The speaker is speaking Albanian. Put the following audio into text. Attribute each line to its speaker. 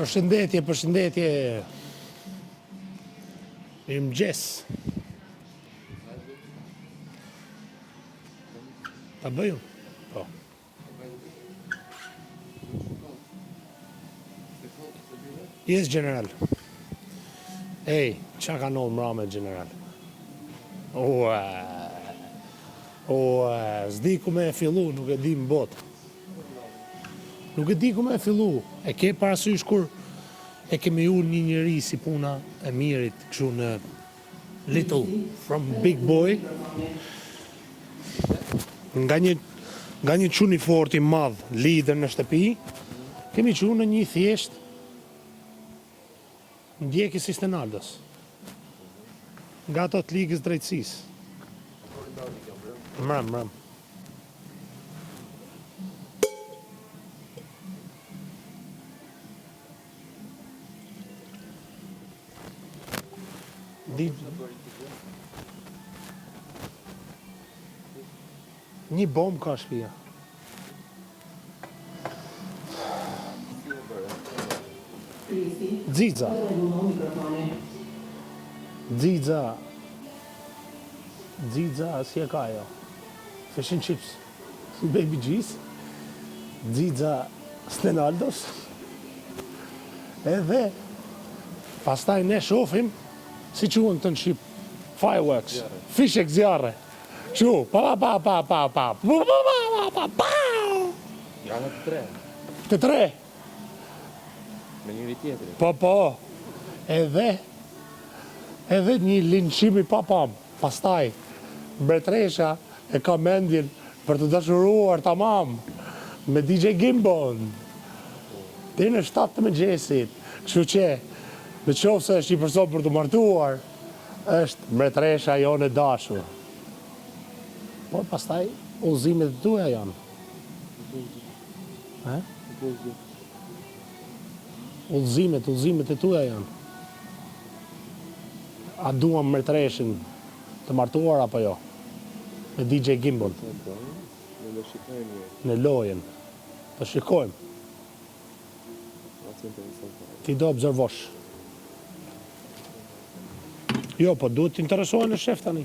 Speaker 1: Përshëndetje, përshëndetje. Mirëmëngjes. Ta bëju? Po. Yes, general. Ej, qa ka nëllë mrame, general? S'di ku me e fillu, nuk e di më botë. Nuk e di ku me e fillu. E ke parasysh kur e kemi ullë një njëri si puna e mirit, kështu në Little from Big Boy, nga një quni fort i madh, lider në shtëpi, kemi qenë në një thjesht ndjekës i Stenaldos, nga ato të ligës drejtësisë. Mram. Një bomb ka shtëpia. Xixa, si e ka ajo? Fish and chips. Baby G's. Xixa Stenaldos. Edhe pastaj ne shohim si quhen këto në Shqip, fireworks, fishek zjarre. Që, pa.
Speaker 2: Janë të tre.
Speaker 1: Të tre.
Speaker 2: Me njëri tjetëri.
Speaker 1: Po. Edhe një linçim i papam. Pastaj, mbretresha e ka mendjen për të dashuruar tamam me DJ Gimbon. Deri në 7 të mëngjesit. Kështu që, në qoftë se është një person për të martuar, është mbretresha jonë e dashur. Po, pastaj, udhëzimet e tuaja janë. Udhëzimet e tuaja janë. A duam mbretreshin të martuar apo jo? Me DJ Gimbon. Në lojën. Të shikojmë. Ti do observosh. Jo, po duhet të interesohen në shef tani.